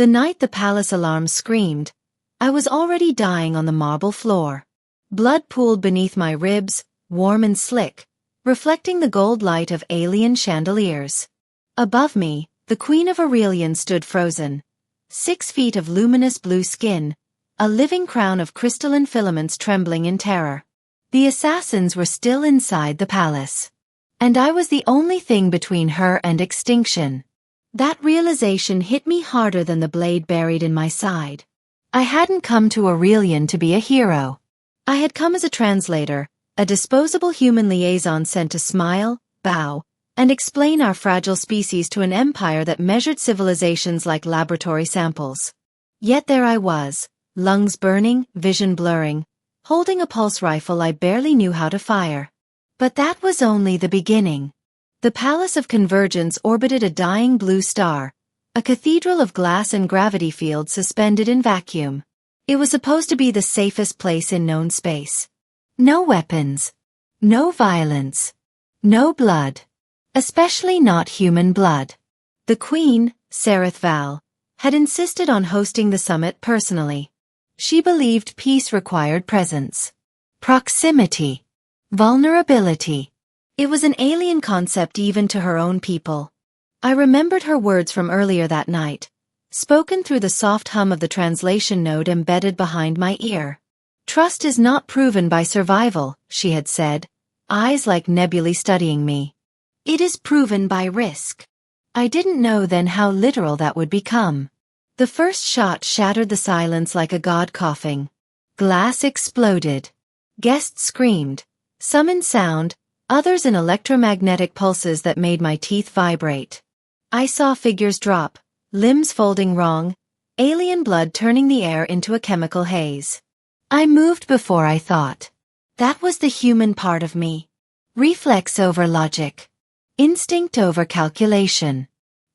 The night the palace alarm screamed, I was already dying on the marble floor. Blood pooled beneath my ribs, warm and slick, reflecting the gold light of alien chandeliers. Above me, the Queen of Aurelian stood frozen, 6 feet of luminous blue skin, a living crown of crystalline filaments trembling in terror. The assassins were still inside the palace. And I was the only thing between her and extinction. That realization hit me harder than the blade buried in my side. I hadn't come to Aurelian to be a hero. I had come as a translator, a disposable human liaison sent to smile, bow, and explain our fragile species to an empire that measured civilizations like laboratory samples. Yet there I was, lungs burning, vision blurring, holding a pulse rifle I barely knew how to fire. But that was only the beginning. The Palace of Convergence orbited a dying blue star, a cathedral of glass and gravity fields suspended in vacuum. It was supposed to be the safest place in known space. No weapons. No violence. No blood. Especially not human blood. The Queen, Sereth Val, had insisted on hosting the summit personally. She believed peace required presence. Proximity. Vulnerability. It was an alien concept even to her own people. I remembered her words from earlier that night, spoken through the soft hum of the translation node embedded behind my ear. Trust is not proven by survival, she had said, eyes like nebulae studying me. It is proven by risk. I didn't know then how literal that would become. The first shot shattered the silence like a god coughing. Glass exploded. Guests screamed, some in sound, others in electromagnetic pulses that made my teeth vibrate. I saw figures drop, limbs folding wrong, alien blood turning the air into a chemical haze. I moved before I thought. That was the human part of me. Reflex over logic. Instinct over calculation.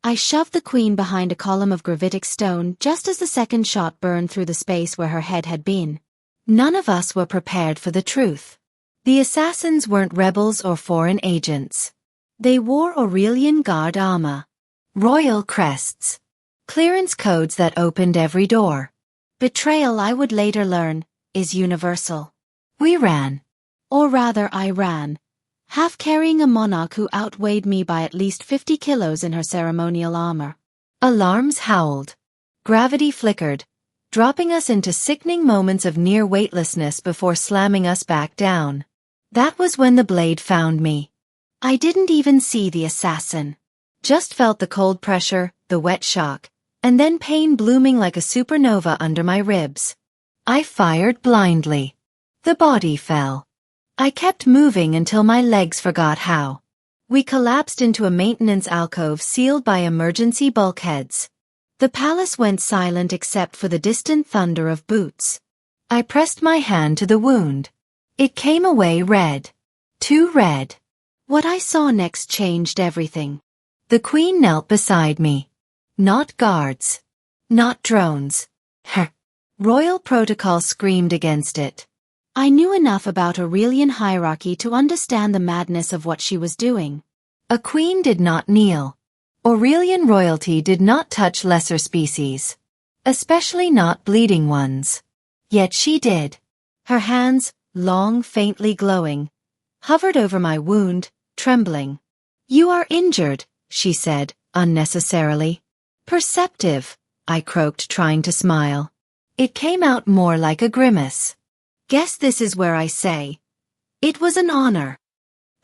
I shoved the Queen behind a column of gravitic stone just as the second shot burned through the space where her head had been. None of us were prepared for the truth. The assassins weren't rebels or foreign agents. They wore Aurelian Guard armor. Royal crests. Clearance codes that opened every door. Betrayal, I would later learn, is universal. We ran. Or rather I ran. Half carrying a monarch who outweighed me by at least 50 kilos in her ceremonial armor. Alarms howled. Gravity flickered, dropping us into sickening moments of near weightlessness before slamming us back down. That was when the blade found me. I didn't even see the assassin. Just felt the cold pressure, the wet shock, and then pain blooming like a supernova under my ribs. I fired blindly. The body fell. I kept moving until my legs forgot how. We collapsed into a maintenance alcove sealed by emergency bulkheads. The palace went silent except for the distant thunder of boots. I pressed my hand to the wound. It came away red. Too red. What I saw next changed everything. The Queen knelt beside me. Not guards. Not drones. Her. Royal protocol screamed against it. I knew enough about Aurelian hierarchy to understand the madness of what she was doing. A queen did not kneel. Aurelian royalty did not touch lesser species. Especially not bleeding ones. Yet she did. Her hands, long, faintly glowing, hovered over my wound, trembling. You are injured, she said, unnecessarily. Perceptive, I croaked, trying to smile. It came out more like a grimace. Guess this is where I say, it was an honor.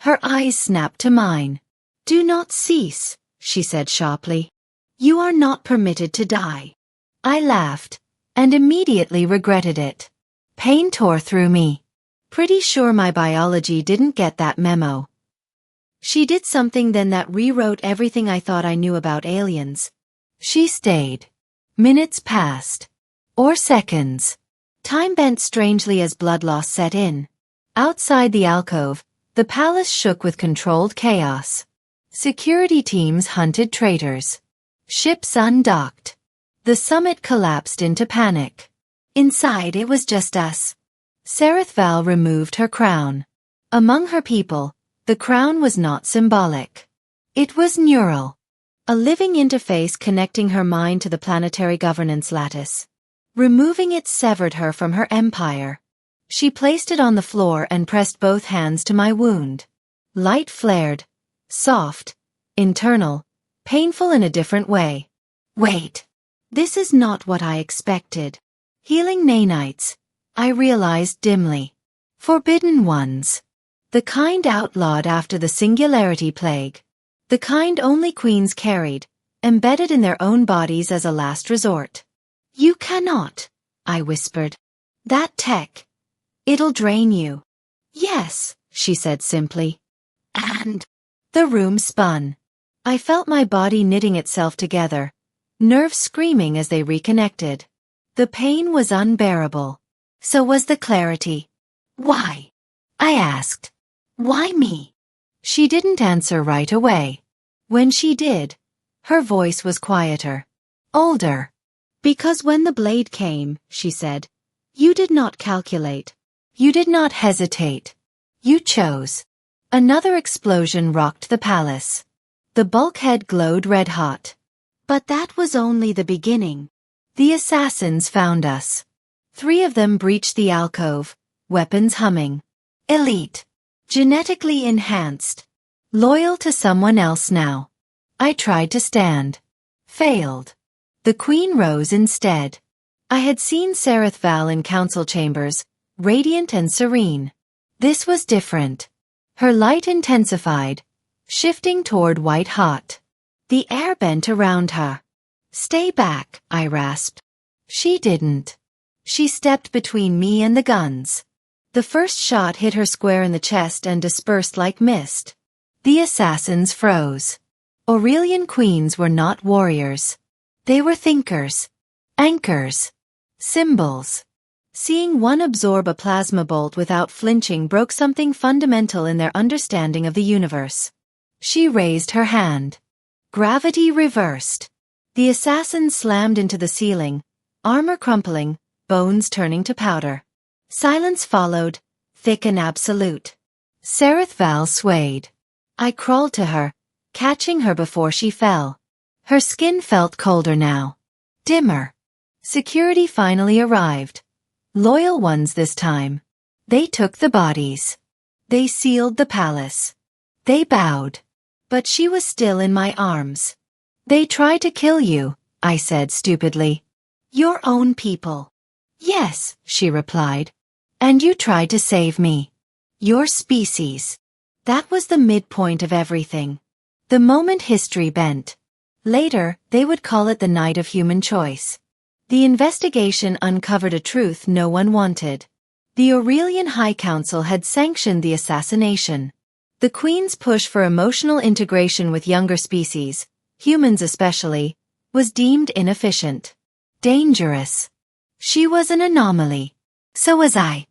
Her eyes snapped to mine. Do not cease, she said sharply. You are not permitted to die. I laughed, and immediately regretted it. Pain tore through me. Pretty sure my biology didn't get that memo. She did something then that rewrote everything I thought I knew about aliens. She stayed. Minutes passed. Or seconds. Time bent strangely as blood loss set in. Outside the alcove, the palace shook with controlled chaos. Security teams hunted traitors. Ships undocked. The summit collapsed into panic. Inside it was just us. Sereth Val removed her crown. Among her people, the crown was not symbolic. It was neural. a living interface connecting her mind to the planetary governance lattice. Removing it severed her from her empire. She placed it on the floor and pressed both hands to my wound. Light flared. Soft. Internal. Painful in a different way. Wait. This is not what I expected. Healing nanites, I realized dimly. Forbidden ones. The kind outlawed after the singularity plague. The kind only queens carried, embedded in their own bodies as a last resort. You cannot, I whispered. That tech. It'll drain you. Yes, she said simply. And the room spun. I felt my body knitting itself together, nerves screaming as they reconnected. The pain was unbearable. So was the clarity. Why? I asked. Why me? She didn't answer right away. When she did, her voice was quieter. Older. Because when the blade came, she said, you did not calculate. You did not hesitate. You chose. Another explosion rocked the palace. The bulkhead glowed red-hot. But that was only the beginning. The assassins found us. 3 of them breached the alcove, weapons humming. Elite. Genetically enhanced. Loyal to someone else now. I tried to stand. Failed. The queen rose instead. I had seen Sereth Val in council chambers, radiant and serene. This was different. Her light intensified, shifting toward white-hot. The air bent around her. Stay back, I rasped. She didn't. She stepped between me and the guns. The first shot hit her square in the chest and dispersed like mist. The assassins froze. Aurelian queens were not warriors. They were thinkers. Anchors. Symbols. Seeing one absorb a plasma bolt without flinching broke something fundamental in their understanding of the universe. She raised her hand. Gravity reversed. The assassin slammed into the ceiling, armor crumpling, bones turning to powder. Silence followed, thick and absolute. Sereth Val swayed. I crawled to her, catching her before she fell. Her skin felt colder now. Dimmer. Security finally arrived. Loyal ones this time. They took the bodies. They sealed the palace. They bowed. But she was still in my arms. They tried to kill you, I said stupidly. Your own people. Yes, she replied. And you tried to save me. Your species. That was the midpoint of everything. The moment history bent. Later, they would call it the night of human choice. The investigation uncovered a truth no one wanted. The Aurelian High Council had sanctioned the assassination. The Queen's push for emotional integration with younger species, humans especially, was deemed inefficient. Dangerous. She was an anomaly. So was I.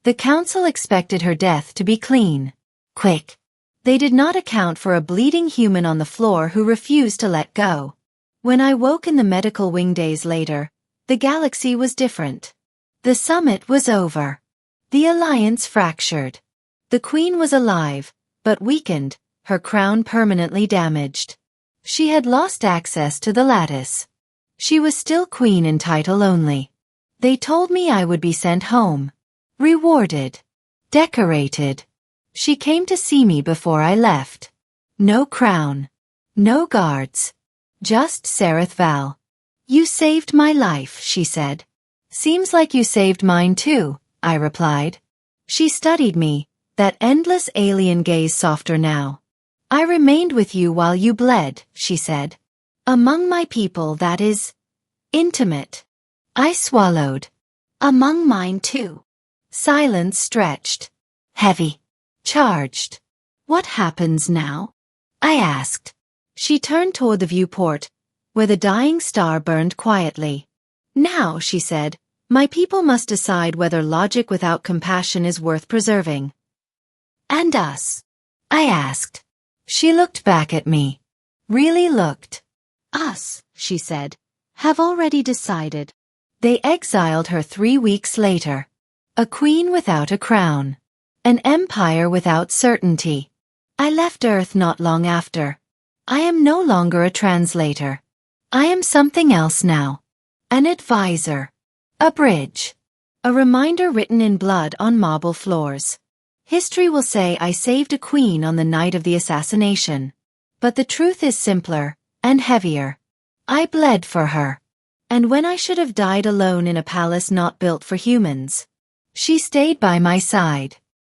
The Council expected her death to be clean. Quick. They did not account for a bleeding human on the floor who refused to let go. When I woke in the medical wing days later, the galaxy was different. The summit was over. The alliance fractured. The Queen was alive, but weakened, her crown permanently damaged. She had lost access to the lattice. She was still queen in title only. They told me I would be sent home. Rewarded. Decorated. She came to see me before I left. No crown. No guards. Just Sereth Val. You saved my life, she said. Seems like you saved mine too, I replied. She studied me, that endless alien gaze softer now. I remained with you while you bled, she said. Among my people, that is intimate. I swallowed. Among mine too. Silence stretched. Heavy. Charged. What happens now? I asked. She turned toward the viewport, where the dying star burned quietly. Now, she said, my people must decide whether logic without compassion is worth preserving. And us? I asked. She looked back at me. Really looked. Us, she said, have already decided. They exiled her 3 weeks later. A queen without a crown. An empire without certainty. I left Earth not long after. I am no longer a translator. I am something else now. An advisor. A bridge. A reminder written in blood on marble floors. History will say I saved a queen on the night of the assassination. But the truth is simpler and heavier. I bled for her. And when I should have died alone in a palace not built for humans, she stayed by my side.